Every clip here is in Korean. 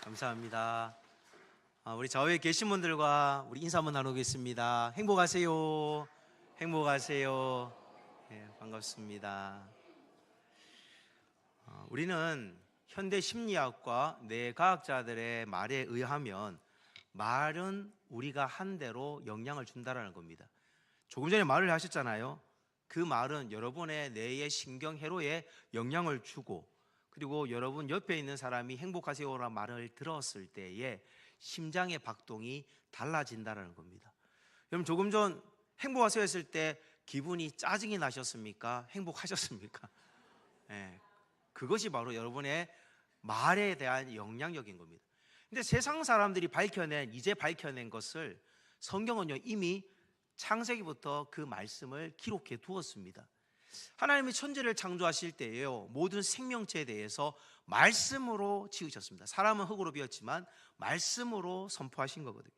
감사합니다. 우리 좌우에 계신 분들과 우리 인사 한번 나누겠습니다. 행복하세요. 행복하세요. 반갑습니다. 우리는 현대 심리학과 뇌과학자들의 말에 의하면 말은 우리가 한 대로 영향을 준다는 겁니다. 조금 전에 말을 하셨잖아요. 그 말은 여러분의 뇌의 신경회로에 영향을 주고, 그리고 여러분 옆에 있는 사람이 행복하세요라는 말을 들었을 때에 심장의 박동이 달라진다는 겁니다. 여러분, 조금 전 행복하세요 했을 때 기분이 짜증이 나셨습니까? 행복하셨습니까? 그것이 바로 여러분의 말에 대한 영향력인 겁니다. 근데 세상 사람들이 이제 밝혀낸 것을 성경은요, 이미 창세기부터 그 말씀을 기록해 두었습니다. 하나님이 천지를 창조하실 때에요, 모든 생명체에 대해서 말씀으로 지으셨습니다. 사람은 흙으로 비었지만 말씀으로 선포하신 거거든요.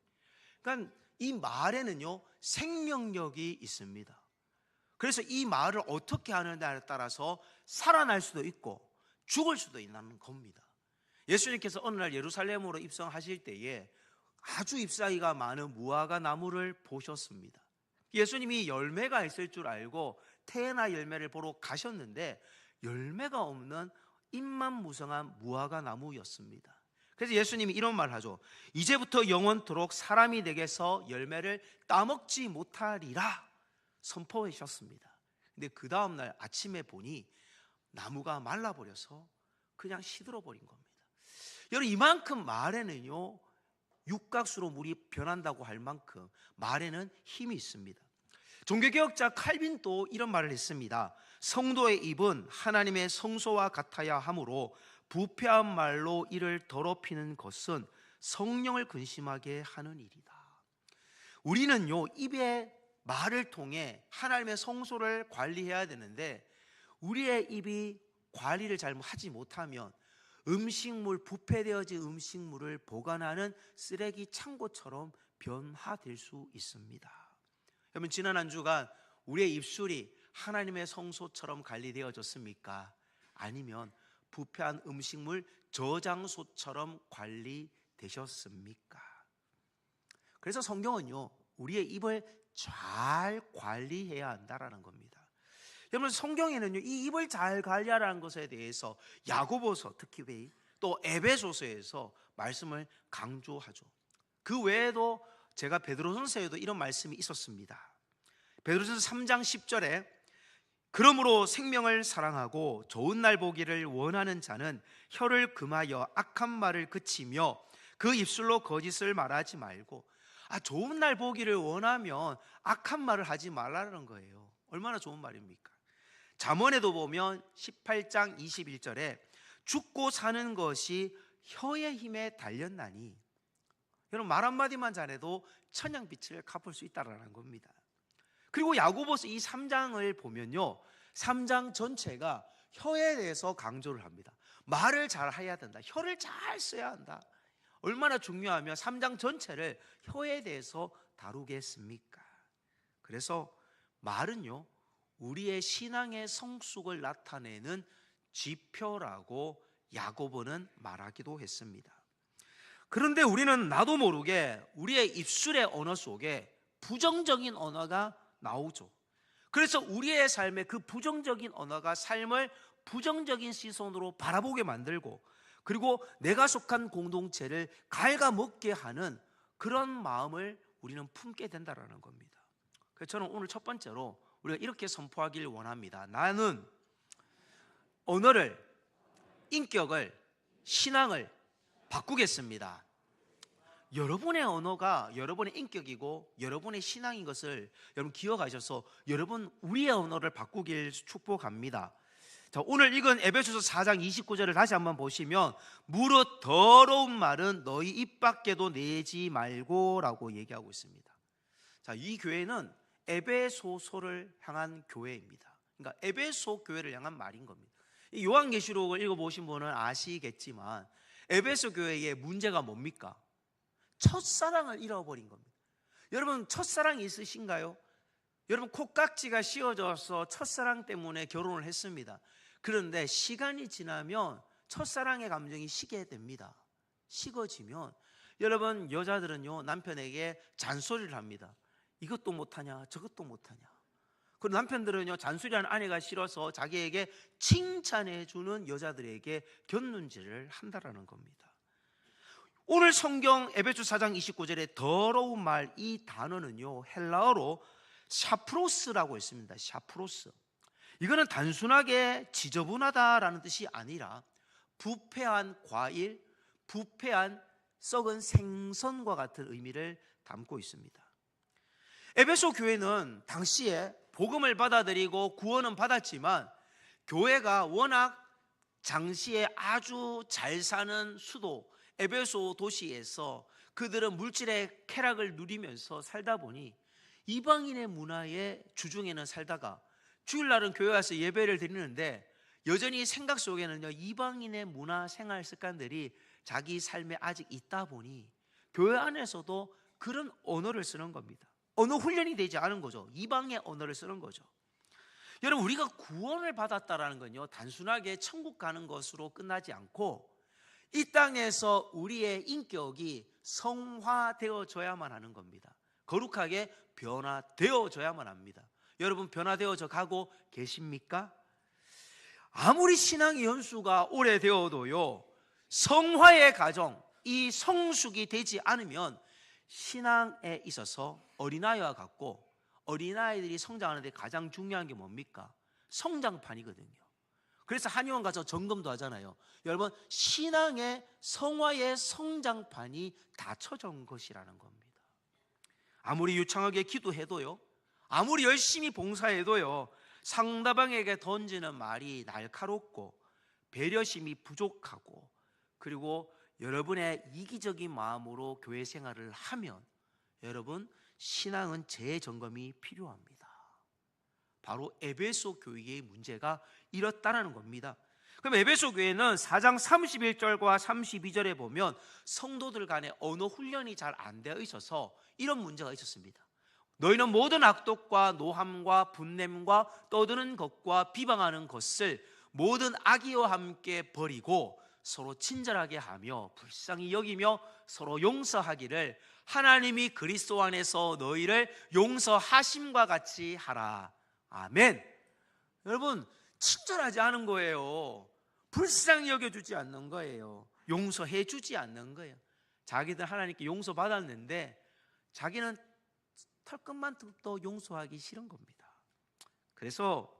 그러니까 이 말에는요, 생명력이 있습니다. 그래서 이 말을 어떻게 하느냐에 따라서 살아날 수도 있고 죽을 수도 있는 겁니다. 예수님께서 어느 날 예루살렘으로 입성하실 때에 아주 잎사귀가 많은 무화과 나무를 보셨습니다. 예수님이 열매가 있을 줄 알고 태나 열매를 보러 가셨는데 열매가 없는 잎만 무성한 무화과 나무였습니다. 그래서 예수님이 이런 말을 하죠. 이제부터 영원토록 사람이 내게서 열매를 따먹지 못하리라 선포하셨습니다. 근데 그 다음날 아침에 보니 나무가 말라버려서 그냥 시들어버린 겁니다. 여러분, 이만큼 말에는요, 육각수로 물이 변한다고 할 만큼 말에는 힘이 있습니다. 종교개혁자 칼빈도 이런 말을 했습니다. 성도의 입은 하나님의 성소와 같아야 하므로 부패한 말로 이를 더럽히는 것은 성령을 근심하게 하는 일이다. 우리는요, 입의 말을 통해 하나님의 성소를 관리해야 되는데 우리의 입이 관리를 잘못하지 못하면 음식물, 부패되어진 음식물을 보관하는 쓰레기 창고처럼 변화될 수 있습니다. 여러분, 지난 한 주간 우리의 입술이 하나님의 성소처럼 관리되어졌습니까? 아니면 부패한 음식물 저장소처럼 관리되셨습니까? 그래서 성경은요, 우리의 입을 잘 관리해야 한다는 겁니다. 여러분, 성경에는요, 이 입을 잘 관리하라는 것에 대해서 야고보서, 특히 또 에베소서에서 말씀을 강조하죠. 그 외에도 제가 베드로전서에도 이런 말씀이 있었습니다. 베드로전서 3장 10절에 그러므로 생명을 사랑하고 좋은 날 보기를 원하는 자는 혀를 금하여 악한 말을 그치며 그 입술로 거짓을 말하지 말고, 좋은 날 보기를 원하면 악한 말을 하지 말라는 거예요. 얼마나 좋은 말입니까? 잠언에도 보면 18장 21절에 죽고 사는 것이 혀의 힘에 달렸나니, 여러분, 말 한마디만 잘해도 천냥빛을 갚을 수 있다는 겁니다. 그리고 야고보서 이 3장을 보면요, 3장 전체가 혀에 대해서 강조를 합니다. 말을 잘 해야 된다. 혀를 잘 써야 한다. 얼마나 중요하면 3장 전체를 혀에 대해서 다루겠습니까? 그래서 말은요, 우리의 신앙의 성숙을 나타내는 지표라고 야고보는 말하기도 했습니다. 그런데 우리는 나도 모르게 우리의 입술의 언어 속에 부정적인 언어가 나오죠. 그래서 우리의 삶에 그 부정적인 언어가 삶을 부정적인 시선으로 바라보게 만들고, 그리고 내가 속한 공동체를 갉아먹게 하는 그런 마음을 우리는 품게 된다는 겁니다. 그래서 저는 오늘 첫 번째로 우리가 이렇게 선포하기를 원합니다. 나는 언어를, 인격을, 신앙을 바꾸겠습니다. 여러분의 언어가 여러분의 인격이고 여러분의 신앙인 것을 여러분 기억하셔서 여러분 우리의 언어를 바꾸길 축복합니다. 자, 오늘 읽은 에베소서 4장 29절을 다시 한번 보시면 무릇 더러운 말은 너희 입 밖에도 내지 말고 라고 얘기하고 있습니다. 자, 이 교회는 에베소서를 향한 교회입니다. 그러니까 에베소 교회를 향한 말인 겁니다. 이 요한계시록을 읽어보신 분은 아시겠지만 에베소 교회의 문제가 뭡니까? 첫사랑을 잃어버린 겁니다. 여러분, 첫사랑이 있으신가요? 여러분, 콧깍지가 씌워져서 첫사랑 때문에 결혼을 했습니다. 그런데 시간이 지나면 첫사랑의 감정이 식게 됩니다. 식어지면 여러분 여자들은요 남편에게 잔소리를 합니다. 이것도 못하냐 저것도 못하냐. 그리고 남편들은요 잔소리하는 아내가 싫어서 자기에게 칭찬해주는 여자들에게 곁눈질을 한다라는 겁니다. 오늘 성경 에베소 4장 29절에 더러운 말, 이 단어는요 헬라어로 샤프로스라고 있습니다. 샤프로스. 이거는 단순하게 지저분하다라는 뜻이 아니라 부패한 과일, 부패한 썩은 생선과 같은 의미를 담고 있습니다. 에베소 교회는 당시에 복음을 받아들이고 구원은 받았지만 교회가 워낙 당시에 아주 잘 사는 수도 에베소 도시에서 그들은 물질의 쾌락을 누리면서 살다 보니 이방인의 문화에 주중에는 살다가 주일날은 교회 와서 예배를 드리는데 여전히 생각 속에는요 이방인의 문화 생활 습관들이 자기 삶에 아직 있다 보니 교회 안에서도 그런 언어를 쓰는 겁니다. 언어 훈련이 되지 않은 거죠. 이방의 언어를 쓰는 거죠. 여러분 우리가 구원을 받았다라는 건요 단순하게 천국 가는 것으로 끝나지 않고 이 땅에서 우리의 인격이 성화되어져야만 하는 겁니다. 거룩하게 변화되어져야만 합니다. 여러분 변화되어져 가고 계십니까? 아무리 신앙의 연수가 오래되어도요 성화의 과정, 이 성숙이 되지 않으면 신앙에 있어서 어린아이와 같고 어린아이들이 성장하는데 가장 중요한 게 뭡니까? 성장판이거든요. 그래서 한의원 가서 점검도 하잖아요. 여러분 신앙의 성화의 성장판이 닫혀져 온 것이라는 겁니다. 아무리 유창하게 기도해도요 아무리 열심히 봉사해도요 상대방에게 던지는 말이 날카롭고 배려심이 부족하고 그리고 여러분의 이기적인 마음으로 교회 생활을 하면 여러분 신앙은 재점검이 필요합니다. 바로 에베소 교회의 문제가 이렇다는 겁니다. 그럼 에베소 교회는 4장 31절과 32절에 보면 성도들 간의 언어 훈련이 잘 안 되어 있어서 이런 문제가 있었습니다. 너희는 모든 악독과 노함과 분냄과 떠드는 것과 비방하는 것을 모든 악의와 함께 버리고 서로 친절하게 하며 불쌍히 여기며 서로 용서하기를 하나님이 그리스도 안에서 너희를 용서하심과 같이 하라. 아멘. 여러분 친절하지 않은 거예요. 불쌍히 여겨주지 않는 거예요. 용서해 주지 않는 거예요. 자기들 하나님께 용서받았는데 자기는 털끝만 더 용서하기 싫은 겁니다. 그래서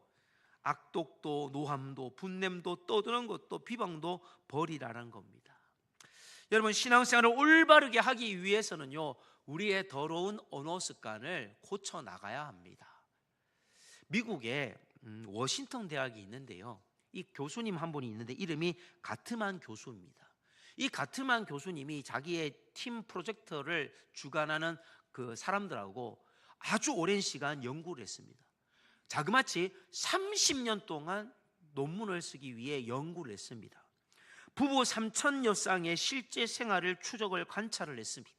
악독도 노함도 분냄도 떠드는 것도 비방도 버리라는 겁니다. 여러분 신앙생활을 올바르게 하기 위해서는요 우리의 더러운 언어 습관을 고쳐 나가야 합니다. 미국에 워싱턴 대학이 있는데요 이 교수님 한 분이 있는데 이름이 가트만 교수입니다. 이 가트만 교수님이 자기의 팀 프로젝트를 주관하는 그 사람들하고 아주 오랜 시간 연구를 했습니다. 자그마치 30년 동안 논문을 쓰기 위해 연구를 했습니다. 부부 3천여 쌍의 실제 생활을 추적을 관찰을 했습니다.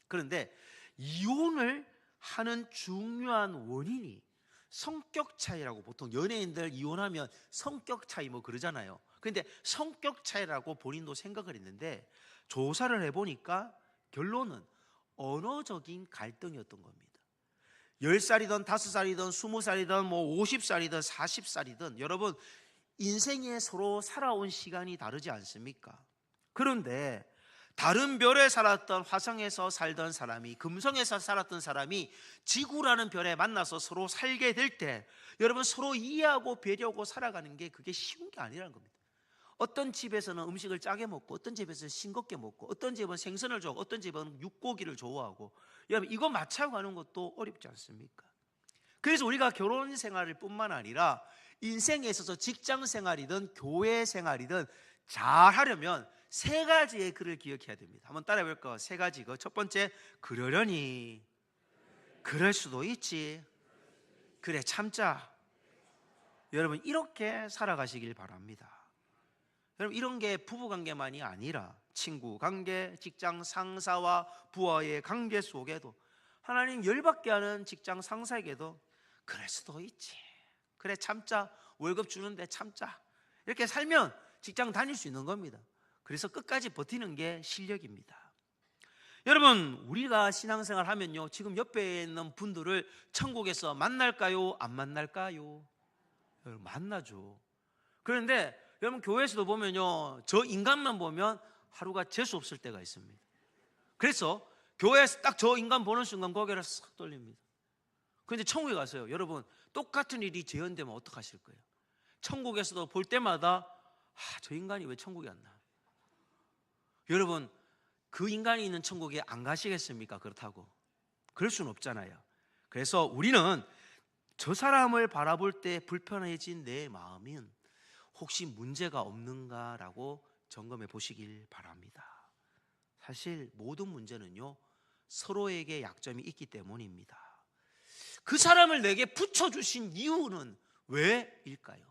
그런데 이혼을 하는 중요한 원인이 성격 차이라고, 보통 연예인들 이혼하면 성격 차이 뭐 그러잖아요. 그런데 성격 차이라고 본인도 생각을 했는데 조사를 해보니까 결론은 언어적인 갈등이었던 겁니다. 10살이든 5살이든 20살이든 뭐 50살이든 40살이든 여러분 인생에 서로 살아온 시간이 다르지 않습니까? 그런데 다른 별에 살았던 화성에서 살던 사람이 금성에서 살았던 사람이 지구라는 별에 만나서 서로 살게 될 때 여러분 서로 이해하고 배려하고 살아가는 게 그게 쉬운 게 아니라는 겁니다. 어떤 집에서는 음식을 짜게 먹고 어떤 집에서는 싱겁게 먹고 어떤 집은 생선을 좋아하고 어떤 집은 육고기를 좋아하고 여러분 이거 맞춰가는 것도 어렵지 않습니까? 그래서 우리가 결혼 생활을 뿐만 아니라 인생에 있어서 직장 생활이든 교회 생활이든 잘 하려면 세 가지의 글을 기억해야 됩니다. 한번 따라해 볼까요? 세 가지. 첫 번째, 그러려니, 그럴 수도 있지, 그래 참자. 여러분 이렇게 살아가시길 바랍니다. 여러분 이런 게 부부관계만이 아니라 친구 관계, 직장 상사와 부하의 관계 속에도 하나님 열받게 하는 직장 상사에게도 그럴 수도 있지, 그래 참자, 월급 주는데 참자, 이렇게 살면 직장 다닐 수 있는 겁니다. 그래서 끝까지 버티는 게 실력입니다. 여러분, 우리가 신앙생활 하면요, 지금 옆에 있는 분들을 천국에서 만날까요? 안 만날까요? 여러분, 만나죠. 그런데 여러분, 교회에서도 보면요, 저 인간만 보면 하루가 재수 없을 때가 있습니다. 그래서 교회에서 딱 저 인간 보는 순간 고개를 싹 돌립니다. 그런데 천국에 가서요, 여러분, 똑같은 일이 재현되면 어떡하실 거예요? 천국에서도 볼 때마다 저 인간이 왜 천국에 안 나? 여러분, 그 인간이 있는 천국에 안 가시겠습니까? 그렇다고 그럴 수는 없잖아요. 그래서 우리는 저 사람을 바라볼 때 불편해진 내 마음은 혹시 문제가 없는가라고 점검해 보시길 바랍니다. 사실 모든 문제는요, 서로에게 약점이 있기 때문입니다. 그 사람을 내게 붙여주신 이유는 왜일까요?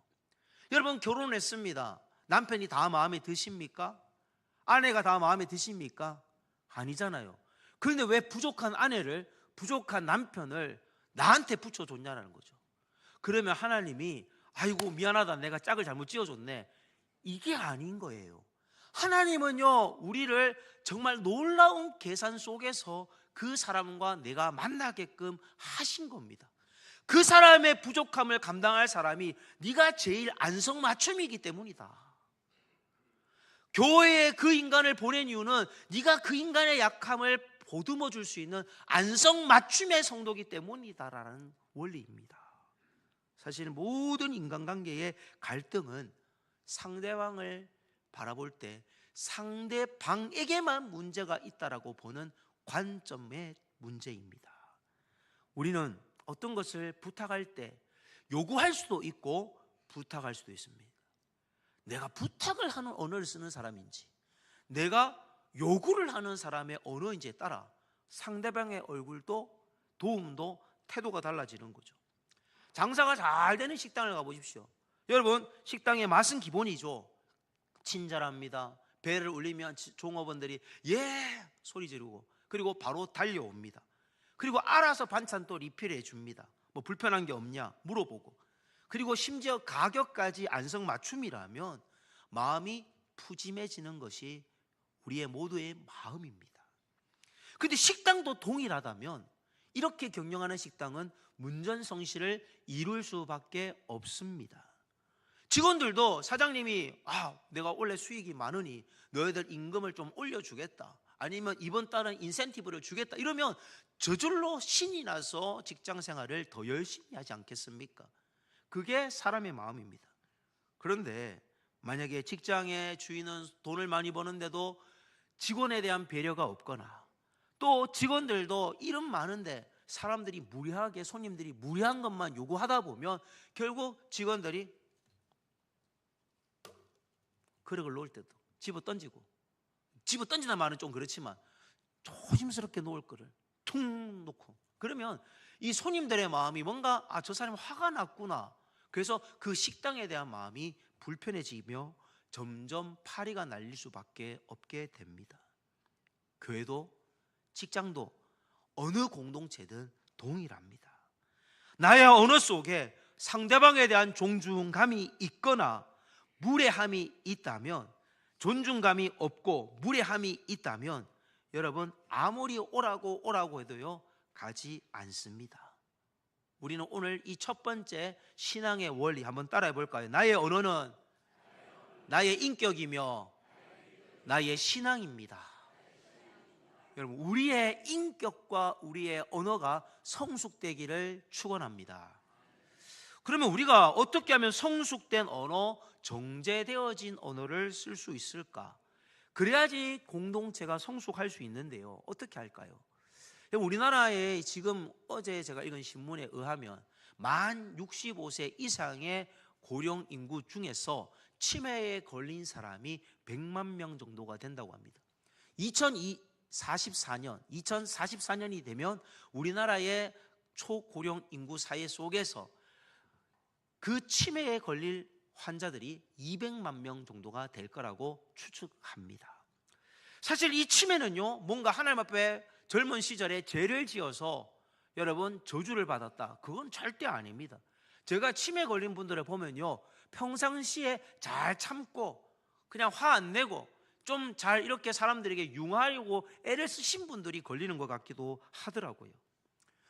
여러분, 결혼했습니다. 남편이 다 마음에 드십니까? 아내가 다 마음에 드십니까? 아니잖아요. 그런데 왜 부족한 아내를, 부족한 남편을 나한테 붙여줬냐는 거죠. 그러면 하나님이 아이고 미안하다, 내가 짝을 잘못 지어줬네, 이게 아닌 거예요. 하나님은요, 우리를 정말 놀라운 계산 속에서 그 사람과 내가 만나게끔 하신 겁니다. 그 사람의 부족함을 감당할 사람이 네가 제일 안성맞춤이기 때문이다. 교회에 그 인간을 보낸 이유는 네가 그 인간의 약함을 보듬어 줄 수 있는 안성맞춤의 성도이기 때문이다라는 원리입니다. 사실 모든 인간관계의 갈등은 상대방을 바라볼 때 상대방에게만 문제가 있다라고 보는 관점의 문제입니다. 우리는 어떤 것을 부탁할 때 요구할 수도 있고 부탁할 수도 있습니다. 내가 부탁을 하는 언어를 쓰는 사람인지 내가 요구를 하는 사람의 언어인지에 따라 상대방의 얼굴도 도움도 태도가 달라지는 거죠. 장사가 잘 되는 식당을 가보십시오. 여러분, 식당의 맛은 기본이죠. 친절합니다. 배를 울리면 종업원들이 예 소리 지르고 그리고 바로 달려옵니다. 그리고 알아서 반찬 또 리필해 줍니다. 뭐 불편한 게 없냐 물어보고, 그리고 심지어 가격까지 안성맞춤이라면 마음이 푸짐해지는 것이 우리의 모두의 마음입니다. 그런데 식당도 동일하다면 이렇게 경영하는 식당은 문전성시를 이룰 수밖에 없습니다. 직원들도 사장님이 내가 원래 수익이 많으니 너희들 임금을 좀 올려주겠다, 아니면 이번 달은 인센티브를 주겠다, 이러면 저절로 신이 나서 직장 생활을 더 열심히 하지 않겠습니까? 그게 사람의 마음입니다. 그런데 만약에 직장의 주인은 돈을 많이 버는데도 직원에 대한 배려가 없거나, 또 직원들도 일은 많은데 사람들이 무리하게, 손님들이 무리한 것만 요구하다 보면 결국 직원들이 그릇을 놓을 때도 집어 던지고, 집어 던지는 말은 좀 그렇지만 조심스럽게 놓을 거를 퉁 놓고, 그러면 이 손님들의 마음이 뭔가 저 사람이 화가 났구나, 그래서 그 식당에 대한 마음이 불편해지며 점점 파리가 날릴 수밖에 없게 됩니다. 교회도 직장도 어느 공동체든 동일합니다. 나의 언어 속에 상대방에 대한 존중감이 있거나 무례함이 있다면, 존중감이 없고 무례함이 있다면 여러분, 아무리 오라고 해도요 가지 않습니다. 우리는 오늘 이 첫 번째 신앙의 원리 한번 따라해 볼까요? 나의 언어는 나의 인격이며 나의 신앙입니다. 여러분, 우리의 인격과 우리의 언어가 성숙되기를 축원합니다. 그러면 우리가 어떻게 하면 성숙된 언어, 정제되어진 언어를 쓸 수 있을까? 그래야지 공동체가 성숙할 수 있는데요, 어떻게 할까요? 우리나라에 지금 어제 제가 읽은 신문에 의하면 만 65세 이상의 고령 인구 중에서 치매에 걸린 사람이 100만 명 정도가 된다고 합니다. 2044년이 되면 우리나라의 초고령 인구 사회 속에서 그 치매에 걸릴 환자들이 200만 명 정도가 될 거라고 추측합니다. 사실 이 치매는요, 뭔가 하나님 앞에 젊은 시절에 죄를 지어서 여러분 저주를 받았다, 그건 절대 아닙니다. 제가 치매 걸린 분들을 보면요, 평상시에 잘 참고 그냥 화 안 내고 좀 잘 이렇게 사람들에게 융화하려고 애를 쓰신 분들이 걸리는 것 같기도 하더라고요.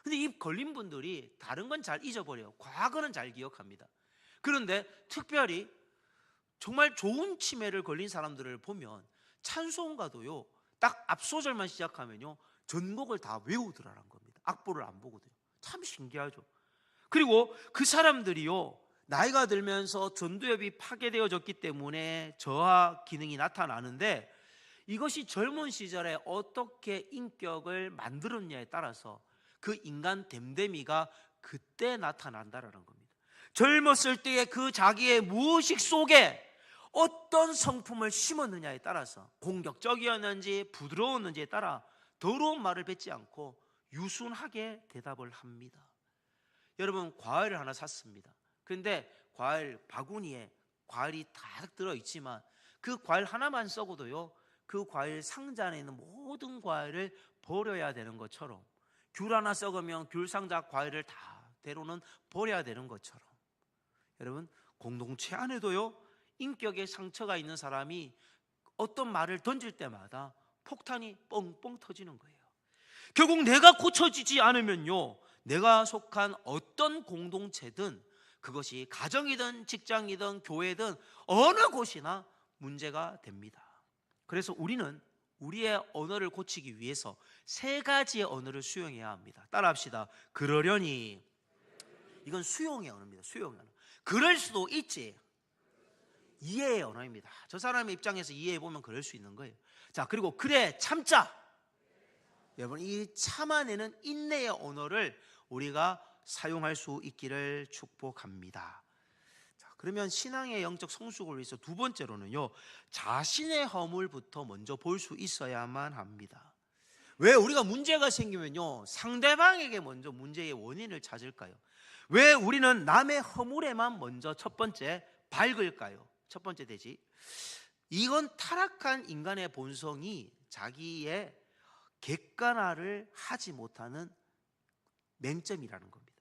근데 이 걸린 분들이 다른 건 잘 잊어버려요. 과거는 잘 기억합니다. 그런데 특별히 정말 좋은 치매를 걸린 사람들을 보면 찬송가도요, 딱 앞소절만 시작하면요 전곡을 다 외우더라는 겁니다. 악보를 안 보거든요. 참 신기하죠. 그리고 그 사람들이요, 나이가 들면서 전두엽이 파괴되어졌기 때문에 저하 기능이 나타나는데, 이것이 젊은 시절에 어떻게 인격을 만들었냐에 따라서 그 인간 됨됨이가 그때 나타난다라는 겁니다. 젊었을 때의 그 자기의 무의식 속에 어떤 성품을 심었느냐에 따라서, 공격적이었는지 부드러웠는지에 따라 더러운 말을 뱉지 않고 유순하게 대답을 합니다. 여러분, 과일을 하나 샀습니다. 그런데 과일 바구니에 과일이 다 들어있지만 그 과일 하나만 썩어도요, 그 과일 상자 안에 있는 모든 과일을 버려야 되는 것처럼, 귤 하나 썩으면 귤 상자 과일을 다 때로는 버려야 되는 것처럼, 여러분, 공동체 안에도요 인격에 상처가 있는 사람이 어떤 말을 던질 때마다 폭탄이 뻥뻥 터지는 거예요. 결국 내가 고쳐지지 않으면요, 내가 속한 어떤 공동체든, 그것이 가정이든 직장이든 교회든 어느 곳이나 문제가 됩니다. 그래서 우리는 우리의 언어를 고치기 위해서 세 가지의 언어를 수용해야 합니다. 따라합시다. 그러려니. 이건 수용의 언어입니다. 수용의 언어. 그럴 수도 있지. 이해의 언어입니다. 저 사람의 입장에서 이해해보면 그럴 수 있는 거예요. 자, 그리고 그래 참자. 여러분, 이 참아내는 인내의 언어를 우리가 사용할 수 있기를 축복합니다. 자, 그러면 신앙의 영적 성숙을 위해서 두 번째로는요, 자신의 허물부터 먼저 볼 수 있어야만 합니다. 왜 우리가 문제가 생기면요 상대방에게 먼저 문제의 원인을 찾을까요? 왜 우리는 남의 허물에만 먼저 첫 번째 밝을까요? 첫 번째 대지, 이건 타락한 인간의 본성이 자기의 객관화를 하지 못하는 맹점이라는 겁니다.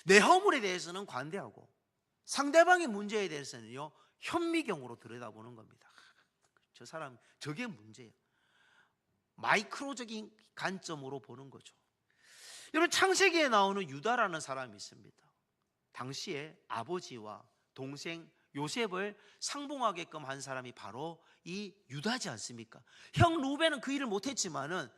내 허물에 대해서는 관대하고 상대방의 문제에 대해서는요 현미경으로 들여다보는 겁니다. 저 사람 저게 문제예요. 마이크로적인 관점으로 보는 거죠. 여러분, 창세기에 나오는 유다라는 사람이 있습니다. 당시에 아버지와 동생 요셉을 상봉하게끔 한 사람이 바로 이 유다지 않습니까? 형 루벤은 그 일을 못했지만은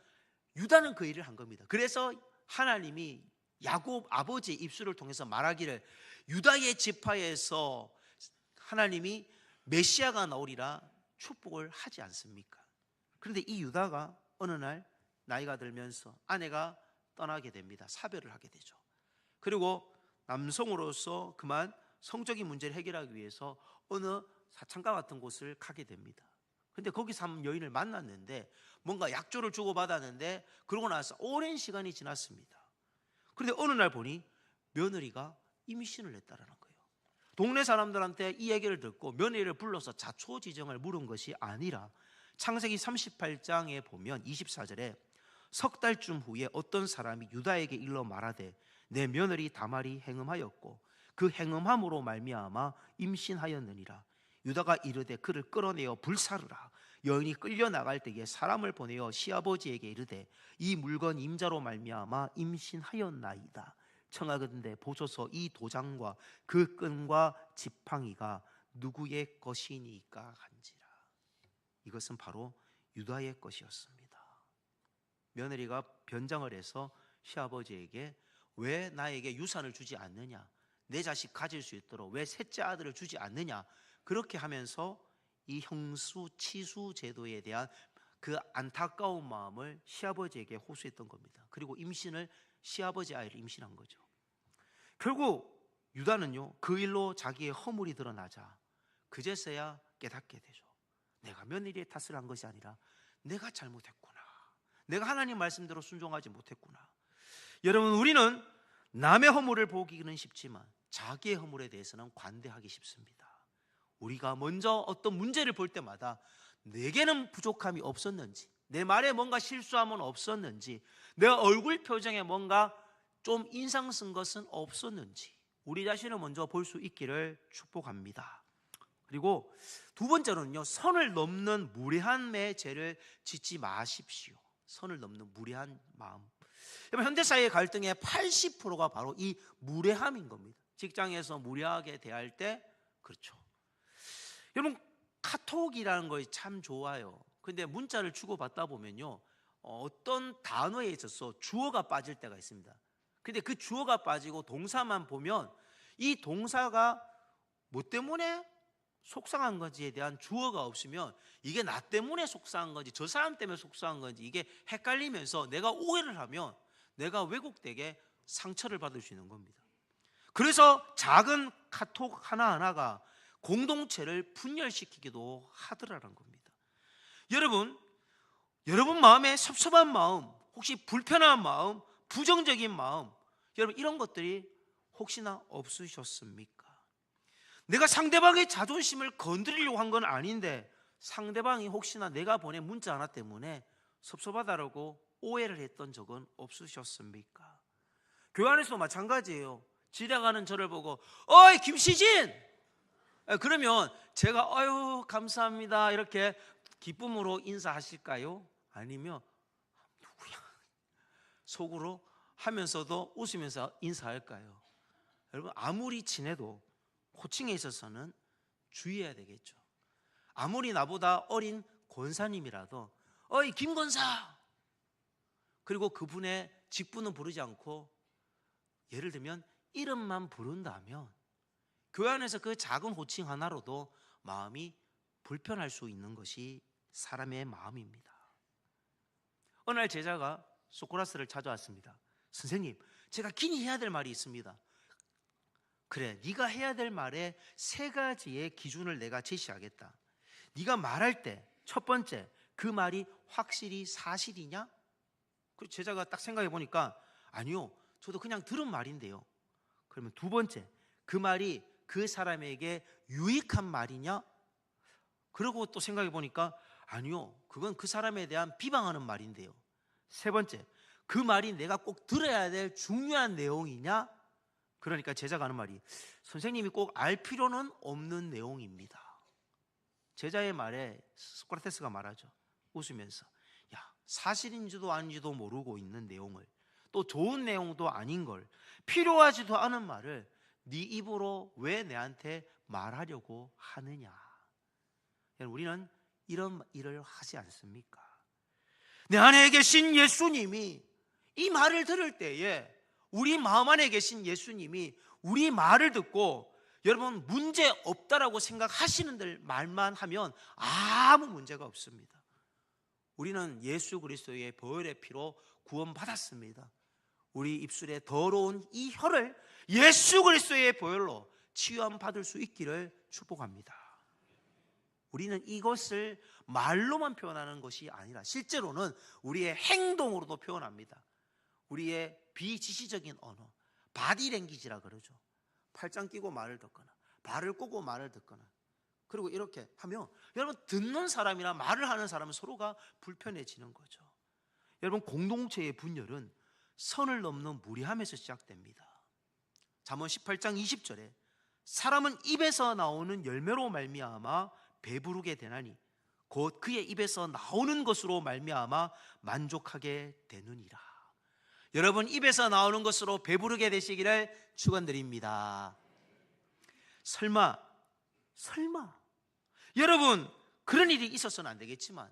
유다는 그 일을 한 겁니다. 그래서 하나님이 야곱 아버지의 입술을 통해서 말하기를, 유다의 지파에서 하나님이 메시아가 나오리라 축복을 하지 않습니까? 그런데 이 유다가 어느 날 나이가 들면서 아내가 떠나게 됩니다. 사별을 하게 되죠. 그리고 남성으로서 그만 성적인 문제를 해결하기 위해서 어느 사창가 같은 곳을 가게 됩니다. 근데 거기서 한 여인을 만났는데 뭔가 약조를 주고받았는데, 그러고 나서 오랜 시간이 지났습니다. 그런데 어느 날 보니 며느리가 임신을 했다는 거예요. 동네 사람들한테 이 얘기를 듣고 며느리를 불러서 자초지정을 물은 것이 아니라, 창세기 38장에 보면 24절에 석 달쯤 후에 어떤 사람이 유다에게 일러 말하되 내 며느리 다말이 행음하였고 그 행음함으로 말미암아 임신하였느니라. 유다가 이르되 그를 끌어내어 불사르라. 여인이 끌려나갈 때에 사람을 보내어 시아버지에게 이르되 이 물건 임자로 말미암아 임신하였나이다. 청하건대 보소서 이 도장과 그 끈과 지팡이가 누구의 것이니까 한지라. 이것은 바로 유다의 것이었습니다. 며느리가 변장을 해서 시아버지에게 왜 나에게 유산을 주지 않느냐, 내 자식 가질 수 있도록 왜 셋째 아들을 주지 않느냐, 그렇게 하면서 이 형수 치수 제도에 대한 그 안타까운 마음을 시아버지에게 호소했던 겁니다. 그리고 임신을, 시아버지 아이를 임신한 거죠. 결국 유다는요 그 일로 자기의 허물이 드러나자 그제서야 깨닫게 되죠. 내가 며느리의 탓을 한 것이 아니라 내가 잘못했구나, 내가 하나님 말씀대로 순종하지 못했구나. 여러분, 우리는 남의 허물을 보기는 쉽지만 자기의 허물에 대해서는 관대하기 쉽습니다. 우리가 먼저 어떤 문제를 볼 때마다 내게는 부족함이 없었는지, 내 말에 뭔가 실수함은 없었는지, 내 얼굴 표정에 뭔가 좀 인상 쓴 것은 없었는지 우리 자신을 먼저 볼 수 있기를 축복합니다. 그리고 두 번째로는요, 선을 넘는 무례함의 죄를 짓지 마십시오. 선을 넘는 무례한 마음. 여러분, 현대사회의 갈등의 80%가 바로 이 무례함인 겁니다. 직장에서 무례하게 대할 때, 그렇죠. 여러분, 카톡이라는 거 참 좋아요. 근데 문자를 주고받다 보면요, 어떤 단어에 있어서 주어가 빠질 때가 있습니다. 근데 그 주어가 빠지고 동사만 보면 이 동사가 뭐 때문에 속상한 건지에 대한 주어가 없으면 이게 나 때문에 속상한 건지 저 사람 때문에 속상한 건지 이게 헷갈리면서 내가 오해를 하면 내가 왜곡되게 상처를 받을 수 있는 겁니다. 그래서 작은 카톡 하나하나가 공동체를 분열시키기도 하더라는 겁니다. 여러분 마음에 섭섭한 마음, 혹시 불편한 마음, 부정적인 마음, 여러분 이런 것들이 혹시나 없으셨습니까? 내가 상대방의 자존심을 건드리려고 한 건 아닌데 상대방이 혹시나 내가 보낸 문자 하나 때문에 섭섭하다라고 오해를 했던 적은 없으셨습니까? 교회 안에서도 마찬가지예요. 지나가는 저를 보고 어이 김시진! 그러면 제가 아유 감사합니다 이렇게 기쁨으로 인사하실까요? 아니면 누구야? 속으로 하면서도 웃으면서 인사할까요? 여러분 아무리 친해도 호칭에 있어서는 주의해야 되겠죠. 아무리 나보다 어린 권사님이라도 어이 김권사! 그리고 그분의 직분은 부르지 않고 예를 들면 이름만 부른다면 교회 안에서 그 작은 호칭 하나로도 마음이 불편할 수 있는 것이 사람의 마음입니다. 어느 날 제자가 소크라테스를 찾아왔습니다. 선생님, 제가 긴히 해야 될 말이 있습니다. 그래, 네가 해야 될 말에 세 가지의 기준을 내가 제시하겠다. 네가 말할 때 첫 번째, 그 말이 확실히 사실이냐? 그 제자가 딱 생각해 보니까 아니요, 저도 그냥 들은 말인데요. 그러면 두 번째, 그 말이 그 사람에게 유익한 말이냐? 그러고 또 생각해 보니까 아니요, 그건 그 사람에 대한 비방하는 말인데요. 세 번째, 그 말이 내가 꼭 들어야 될 중요한 내용이냐? 그러니까 제자가 하는 말이 선생님이 꼭 알 필요는 없는 내용입니다. 제자의 말에 소크라테스가 말하죠. 웃으면서 야, 사실인지도 아닌지도 모르고 있는 내용을, 또 좋은 내용도 아닌 걸, 필요하지도 않은 말을 네 입으로 왜 내한테 말하려고 하느냐. 우리는 이런 일을 하지 않습니까? 내 안에 계신 예수님이 이 말을 들을 때에 우리 마음 안에 계신 예수님이 우리 말을 듣고 여러분 문제 없다라고 생각하시는 말만 하면 아무 문제가 없습니다. 우리는 예수 그리스도의 보혈의 피로 구원받았습니다. 우리 입술에 더러운 이 혀를 예수 그리스도의 보혈로 치유함 받을 수 있기를 축복합니다. 우리는 이것을 말로만 표현하는 것이 아니라 실제로는 우리의 행동으로도 표현합니다. 우리의 비지시적인 언어, 바디랭귀지라 그러죠. 팔짱 끼고 말을 듣거나 발을 꼬고 말을 듣거나, 그리고 이렇게 하면 여러분 듣는 사람이나 말을 하는 사람은 서로가 불편해지는 거죠. 여러분 공동체의 분열은 선을 넘는 무례함에서 시작됩니다. 잠언 18장 20절에 사람은 입에서 나오는 열매로 말미암아 배부르게 되나니 곧 그의 입에서 나오는 것으로 말미암아 만족하게 되느니라. 여러분 입에서 나오는 것으로 배부르게 되시기를 축원드립니다. 설마 여러분 그런 일이 있어서는 안 되겠지만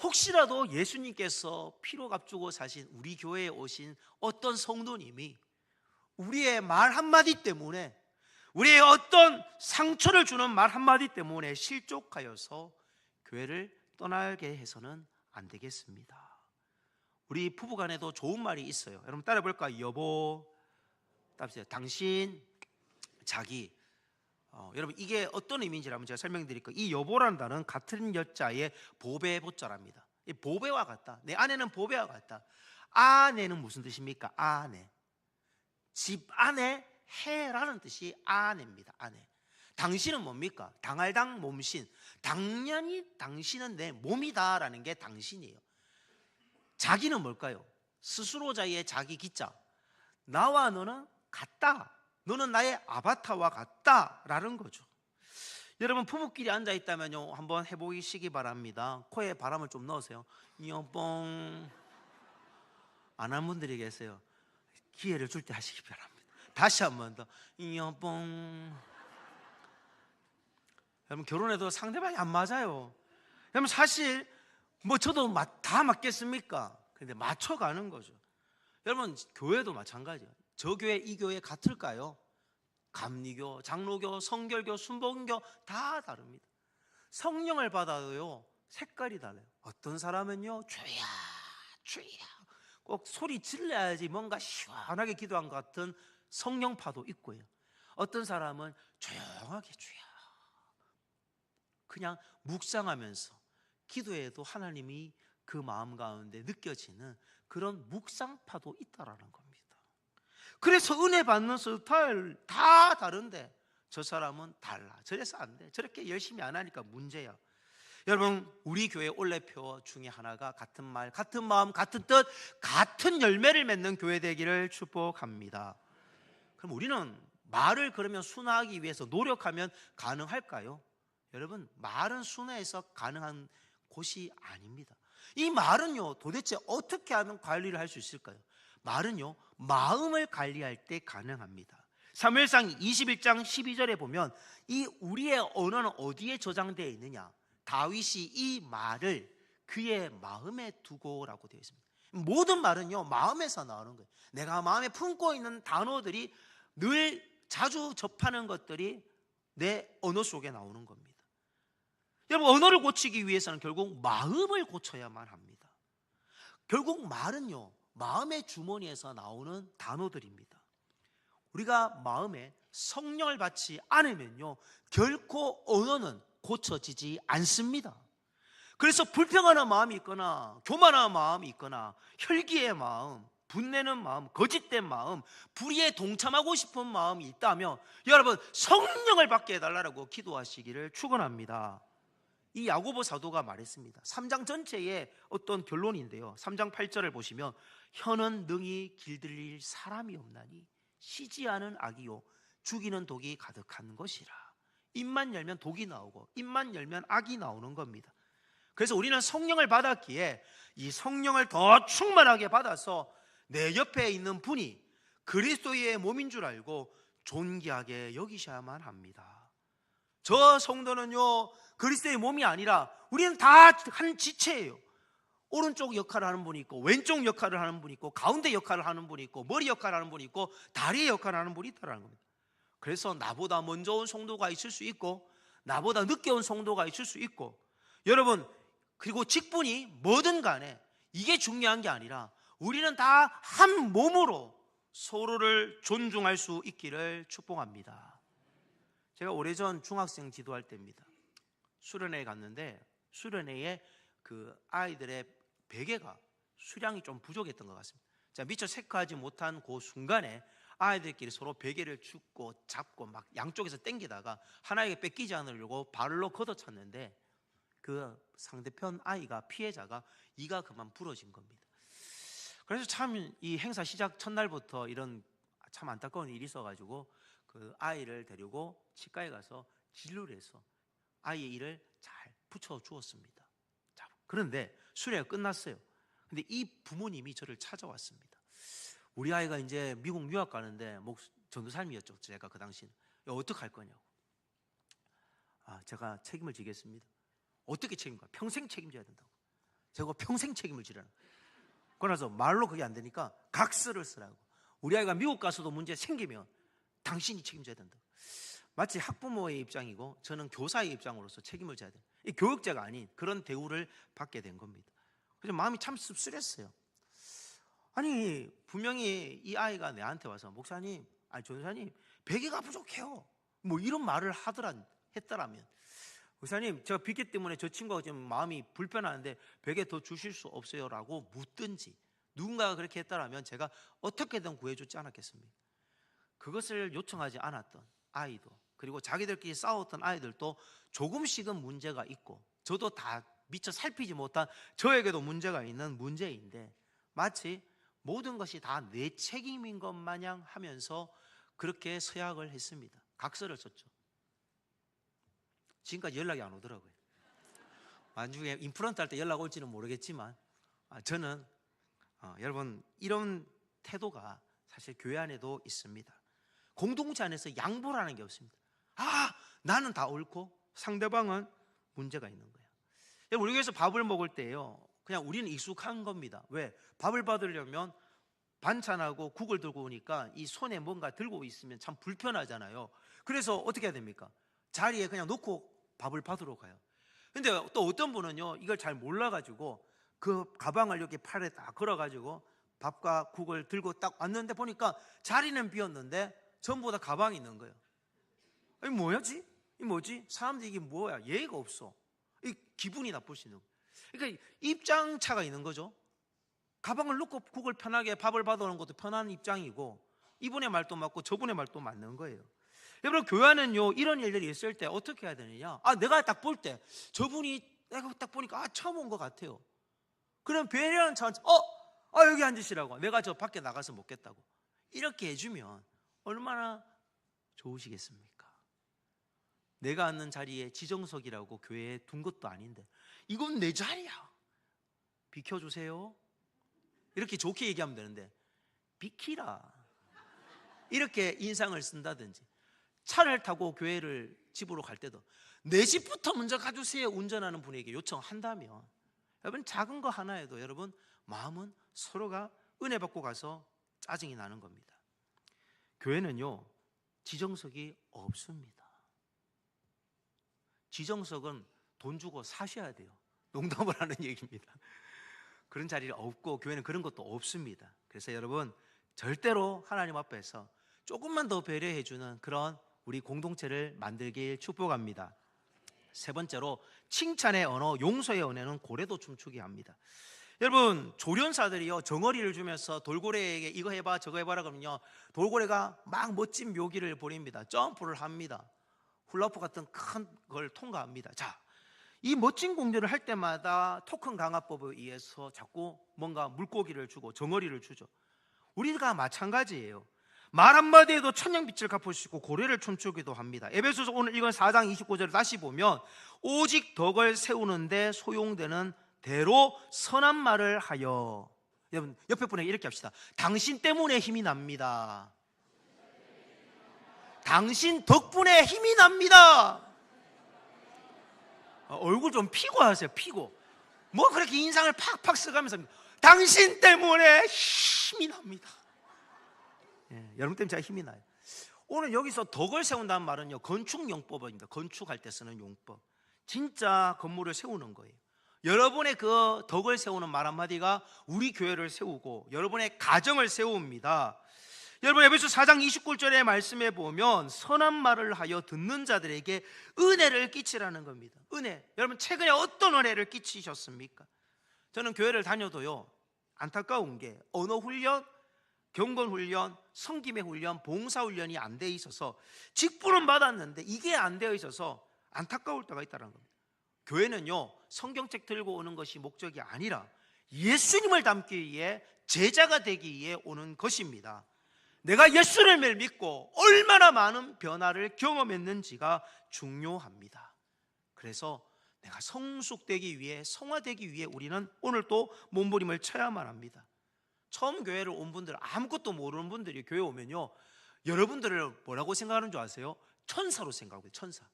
혹시라도 예수님께서 피로 값주고 사신 우리 교회에 오신 어떤 성도님이 우리의 말 한마디 때문에, 우리의 어떤 상처를 주는 말 한마디 때문에 실족하여서 교회를 떠나게 해서는 안 되겠습니다. 우리 부부간에도 좋은 말이 있어요. 여러분 따라 볼까요? 여보, 따라하세요. 당신, 자기. 여러분 이게 어떤 의미인지 한번 제가 설명드릴게요. 이 여보라는 단어는 같은 여자의 보배 보자랍니다. 이 보배와 같다. 내 아내는 보배와 같다. 아내는 무슨 뜻입니까? 아내. 집 안에 해라는 뜻이 아내입니다. 아내. 당신은 뭡니까? 당할당 몸신. 당연히 당신은 내 몸이다라는 게 당신이에요. 자기는 뭘까요? 스스로자의 자기 기자. 나와 너는 같다. 너는 나의 아바타와 같다라는 거죠. 여러분 부부끼리 앉아 있다면요, 한번 해보시기 바랍니다. 코에 바람을 좀 넣으세요. 이어뽕. 안 한 분들이 계세요. 기회를 줄 때 하시기 바랍니다. 다시 한 번 더. 이어뽕. 여러분 결혼해도 상대방이 안 맞아요. 여러분 사실 뭐 저도 다 맞겠습니까? 근데 맞춰가는 거죠. 여러분 교회도 마찬가지예요. 저 교회 이 교회 같을까요? 감리교, 장로교, 성결교, 순복음교 다 다릅니다. 성령을 받아도요 색깔이 달라요. 어떤 사람은요 주야 주야 꼭 소리 질러야지 뭔가 시원하게 기도한 것 같은 성령파도 있고요. 어떤 사람은 조용하게 주야 그냥 묵상하면서 기도해도 하나님이 그 마음 가운데 느껴지는 그런 묵상파도 있다라는 겁니다. 그래서 은혜 받는 스타일 다 다른데 저 사람은 달라. 저래서 안 돼. 저렇게 열심히 안 하니까 문제야. 여러분 우리 교회 올레표 중에 하나가 같은 말, 같은 마음, 같은 뜻, 같은 열매를 맺는 교회 되기를 축복합니다. 그럼 우리는 말을 그러면 순화하기 위해서 노력하면 가능할까요? 여러분 말은 순화해서 가능한 곳이 아닙니다. 이 말은요 도대체 어떻게 하면 관리를 할 수 있을까요? 말은요 마음을 관리할 때 가능합니다. 사무엘상 21장 12절에 보면 이 우리의 언어는 어디에 저장되어 있느냐, 다윗이 이 말을 그의 마음에 두고라고 되어 있습니다. 모든 말은요 마음에서 나오는 거예요. 내가 마음에 품고 있는 단어들이 늘 자주 접하는 것들이 내 언어 속에 나오는 겁니다. 여러분 언어를 고치기 위해서는 결국 마음을 고쳐야만 합니다. 결국 말은요 마음의 주머니에서 나오는 단어들입니다. 우리가 마음에 성령을 받지 않으면요 결코 언어는 고쳐지지 않습니다. 그래서 불평하는 마음이 있거나 교만한 마음이 있거나 혈기의 마음, 분내는 마음, 거짓된 마음, 불의에 동참하고 싶은 마음이 있다면 여러분 성령을 받게 해달라고 기도하시기를 축원합니다. 이 야고보 사도가 말했습니다. 3장 전체의 어떤 결론인데요 3장 8절을 보시면 혀는 능히 길들일 사람이 없나니 쉬지 않은 악이요 죽이는 독이 가득한 것이라. 입만 열면 독이 나오고 입만 열면 악이 나오는 겁니다. 그래서 우리는 성령을 받았기에 이 성령을 더 충만하게 받아서 내 옆에 있는 분이 그리스도의 몸인 줄 알고 존귀하게 여기셔야만 합니다. 저 성도는요 그리스도의 몸이 아니라 우리는 다 한 지체예요. 오른쪽 역할을 하는 분이 있고 왼쪽 역할을 하는 분이 있고 가운데 역할을 하는 분이 있고 머리 역할을 하는 분이 있고 다리 역할을 하는 분이 있다는 겁니다. 그래서 나보다 먼저 온 성도가 있을 수 있고 나보다 늦게 온 성도가 있을 수 있고 여러분 그리고 직분이 뭐든 간에 이게 중요한 게 아니라 우리는 다 한 몸으로 서로를 존중할 수 있기를 축복합니다. 제가 오래전 중학생 지도할 때입니다. 수련회에 갔는데 수련회에 그 아이들의 베개가 수량이 좀 부족했던 것 같습니다. 자, 미처 체크하지 못한 그 순간에 아이들끼리 서로 베개를 줍고 잡고 막 양쪽에서 당기다가 하나에게 뺏기지 않으려고 발로 걷어찼는데 그 상대편 아이가 피해자가 이가 그만 부러진 겁니다. 그래서 참 이 행사 시작 첫날부터 이런 참 안타까운 일이 있어가지고 그 아이를 데리고 치과에 가서 진료를 해서 아이의 이를 잘 붙여 주었습니다. 자, 그런데 수련회가 끝났어요. 근데 이 부모님이 저를 찾아왔습니다. 우리 아이가 이제 미국 유학 가는데 전도사님이었죠. 제가 그 당시는 어떻게 할 거냐고. 제가 책임을 지겠습니다. 어떻게 책임가? 평생 책임져야 된다고. 제가 평생 책임을 지라는. 그러나서 말로 그게 안 되니까 각서를 쓰라고. 우리 아이가 미국 가서도 문제 생기면 당신이 책임져야 된다. 마치 학부모의 입장이고 저는 교사의 입장으로서 책임을 져야 돼요. 이 교육자가 아닌 그런 대우를 받게 된 겁니다. 그래서 마음이 참 씁쓸했어요. 아니 분명히 이 아이가 내한테 와서 목사님, 전사님 베개가 부족해요. 뭐 이런 말을 했더라면 목사님 제가 빚기 때문에 저 친구가 지금 마음이 불편하는데 베개 더 주실 수 없어요? 라고 묻든지 누군가가 그렇게 했다면 제가 어떻게든 구해주지 않았겠습니까? 그것을 요청하지 않았던 아이도 그리고 자기들끼리 싸웠던 아이들도 조금씩은 문제가 있고 저도 다 미처 살피지 못한 저에게도 문제가 있는 문제인데 마치 모든 것이 다 내 책임인 것 마냥 하면서 그렇게 서약을 했습니다. 각서를 썼죠. 지금까지 연락이 안 오더라고요. 나중에 임플란트 할 때 연락 올지는 모르겠지만 저는 여러분 이런 태도가 사실 교회 안에도 있습니다. 공동체 안에서 양보라는 게 없습니다. 나는 다 옳고 상대방은 문제가 있는 거예요. 우리 교회에서 밥을 먹을 때요, 그냥 우리는 익숙한 겁니다. 왜? 밥을 받으려면 반찬하고 국을 들고 오니까 이 손에 뭔가 들고 있으면 참 불편하잖아요. 그래서 어떻게 해야 됩니까? 자리에 그냥 놓고 밥을 받으러 가요. 근데 또 어떤 분은요, 이걸 잘 몰라가지고 그 가방을 이렇게 팔에 딱 걸어가지고 밥과 국을 들고 딱 왔는데 보니까 자리는 비었는데 전부 다 가방이 있는 거예요. 이 뭐야지? 이 뭐지? 사람들이 이게 뭐야? 예의가 없어. 이 기분이 나쁠 수 있는 거예요. 그러니까 입장차가 있는 거죠. 가방을 놓고 국을 편하게 밥을 받아오는 것도 편한 입장이고, 이분의 말도 맞고 저분의 말도 맞는 거예요. 여러분, 교회 안은요 이런 일들이 있을 때 어떻게 해야 되느냐? 내가 딱 볼 때 저분이 내가 딱 보니까 처음 온 것 같아요. 그럼 배려하는 차원에서 여기 앉으시라고, 내가 저 밖에 나가서 먹겠다고 이렇게 해주면 얼마나 좋으시겠습니까? 내가 앉는 자리에 지정석이라고 교회에 둔 것도 아닌데 이건 내 자리야, 비켜주세요 이렇게 좋게 얘기하면 되는데 비키라 이렇게 인상을 쓴다든지, 차를 타고 교회를 집으로 갈 때도 내 집부터 먼저 가주세요 운전하는 분에게 요청한다면, 여러분 작은 거 하나에도 여러분 마음은 서로가 은혜 받고 가서 짜증이 나는 겁니다. 교회는요 지정석이 없습니다. 지정석은 돈 주고 사셔야 돼요. 농담을 하는 얘기입니다. 그런 자리가 없고 교회는 그런 것도 없습니다. 그래서 여러분 절대로 하나님 앞에서 조금만 더 배려해주는 그런 우리 공동체를 만들길 축복합니다. 세 번째로, 칭찬의 언어, 용서의 은혜는 고래도 춤추게 합니다. 여러분 조련사들이요 정어리를 주면서 돌고래에게 이거 해봐 저거 해봐라 그러면요, 돌고래가 막 멋진 묘기를 부립니다. 점프를 합니다. 훌라후프 같은 큰 걸 통과합니다. 자, 이 멋진 공격을 할 때마다 토큰 강화법에 의해서 자꾸 뭔가 물고기를 주고 정어리를 주죠. 우리가 마찬가지예요. 말 한마디에도 천냥빛을 갚으시고 고래를 춤추기도 합니다. 에베소서 오늘 이건 4장 29절을 다시 보면, 오직 덕을 세우는데 소용되는 대로 선한 말을 하여. 여러분 옆에 분에게 이렇게 합시다. 당신 때문에 힘이 납니다. 당신 덕분에 힘이 납니다. 얼굴 좀 피고 하세요. 피고. 뭐 그렇게 인상을 팍팍 써가면서 당신 때문에 힘이 납니다. 여러분 때문에 제가 힘이 나요. 오늘 여기서 덕을 세운다는 말은요 건축용법입니다. 건축할 때 쓰는 용법. 진짜 건물을 세우는 거예요. 여러분의 그 덕을 세우는 말 한마디가 우리 교회를 세우고 여러분의 가정을 세웁니다. 여러분 에베소 4장 29절의 말씀에 보면 선한 말을 하여 듣는 자들에게 은혜를 끼치라는 겁니다. 은혜. 여러분 최근에 어떤 은혜를 끼치셨습니까? 저는 교회를 다녀도요 안타까운 게 언어훈련, 경건훈련, 성김의 훈련, 봉사훈련이 안 돼 있어서 직분은 받았는데 이게 안 되어 있어서 안타까울 때가 있다는 겁니다. 교회는요 성경책 들고 오는 것이 목적이 아니라 예수님을 닮기 위해, 제자가 되기 위해 오는 것입니다. 내가 예수를 믿고 얼마나 많은 변화를 경험했는지가 중요합니다. 그래서 내가 성숙되기 위해, 성화되기 위해 우리는 오늘 또 몸부림을 쳐야만 합니다. 처음 교회를 온 분들, 아무것도 모르는 분들이 교회 오면요 여러분들을 뭐라고 생각하는 줄 아세요? 천사로 생각해요. 천사.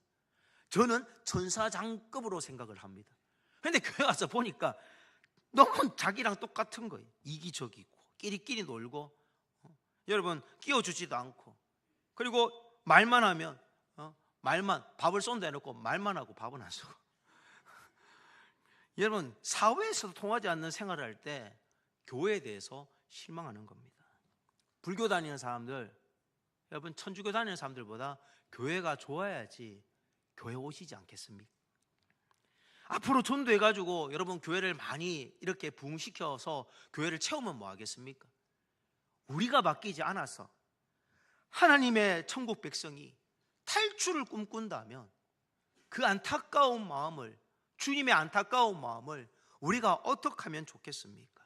저는 천사장급으로 생각을 합니다. 그런데 교회 와서 보니까 너무 자기랑 똑같은 거예요. 이기적이고 끼리끼리 놀고, 여러분 끼워주지도 않고, 그리고 말만 하면 말만, 밥을 쏜다 해놓고 말만 하고 밥은 안 쓰고 여러분 사회에서도 통하지 않는 생활을 할 때 교회에 대해서 실망하는 겁니다. 불교 다니는 사람들, 여러분 천주교 다니는 사람들보다 교회가 좋아야지 교회 오시지 않겠습니까? 앞으로 전도해가지고 여러분 교회를 많이 이렇게 부흥시켜서 교회를 채우면 뭐 하겠습니까? 우리가 맡기지 않아서 하나님의 천국 백성이 탈출을 꿈꾼다면 그 안타까운 마음을, 주님의 안타까운 마음을 우리가 어떻게 하면 좋겠습니까?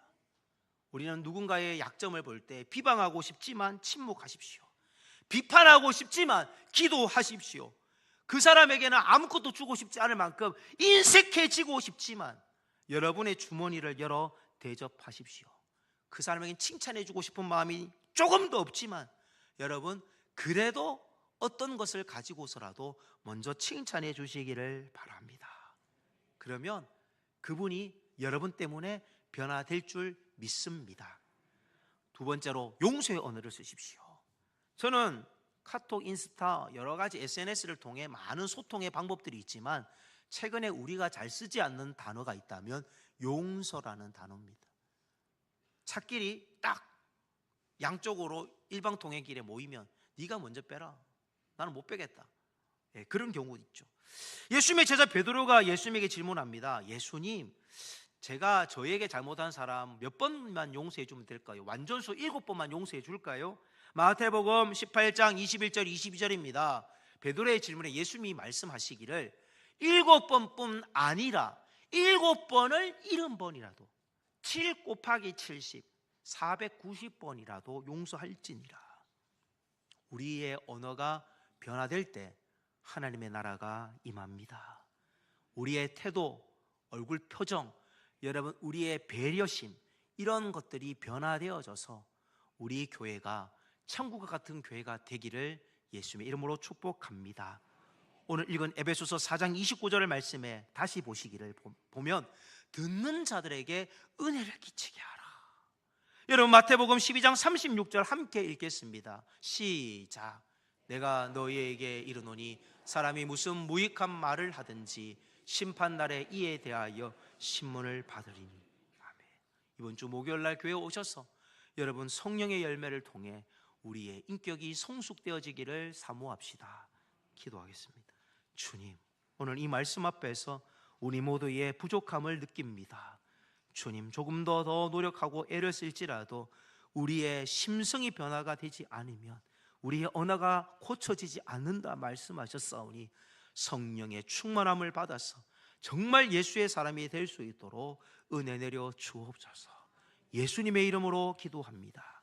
우리는 누군가의 약점을 볼 때 비방하고 싶지만 침묵하십시오. 비판하고 싶지만 기도하십시오. 그 사람에게는 아무것도 주고 싶지 않을 만큼 인색해지고 싶지만 여러분의 주머니를 열어 대접하십시오. 그 사람에게는 칭찬해 주고 싶은 마음이 조금도 없지만 여러분 그래도 어떤 것을 가지고서라도 먼저 칭찬해 주시기를 바랍니다. 그러면 그분이 여러분 때문에 변화될 줄 믿습니다. 두 번째로 용서의 언어를 쓰십시오. 저는 카톡, 인스타 여러 가지 SNS를 통해 많은 소통의 방법들이 있지만 최근에 우리가 잘 쓰지 않는 단어가 있다면 용서라는 단어입니다. 차끼리 딱 양쪽으로 일방통행길에 모이면 네가 먼저 빼라, 나는 못 빼겠다. 그런 경우 있죠. 예수님의 제자 베드로가 예수님에게 질문합니다. 예수님, 제가 저에게 잘못한 사람 몇 번만 용서해 주면 될까요? 완전수 7번만 용서해 줄까요? 마태복음 18장 21절 22절입니다. 베드로의 질문에 예수님이 말씀하시기를 7번뿐 아니라 7번을 70번이라도 7 곱하기 70 490번이라도 용서할지니라. 우리의 언어가 변화될 때 하나님의 나라가 임합니다. 우리의 태도, 얼굴 표정, 여러분 우리의 배려심, 이런 것들이 변화되어져서 우리 교회가 천국과 같은 교회가 되기를 예수님의 이름으로 축복합니다. 오늘 읽은 에베소서 4장 29절의 말씀에 다시 보시기를 보면 듣는 자들에게 은혜를 끼치게 하라. 여러분 마태복음 12장 36절 함께 읽겠습니다. 시작. 내가 너희에게 이르노니 사람이 무슨 무익한 말을 하든지 심판날에 이에 대하여 신문을 받으리니. 아멘. 이번 주 목요일날 교회에 오셔서 여러분 성령의 열매를 통해 우리의 인격이 성숙되어지기를 사모합시다. 기도하겠습니다. 주님, 오늘 이 말씀 앞에서 우리 모두의 부족함을 느낍니다. 주님, 조금 더 노력하고 애를 쓸지라도 우리의 심성이 변화가 되지 않으면, 우리의 언어가 고쳐지지 않는다 말씀하셨사오니 성령의 충만함을 받아서 정말 예수의 사람이 될 수 있도록 은혜 내려 주옵소서. 예수님의 이름으로 기도합니다.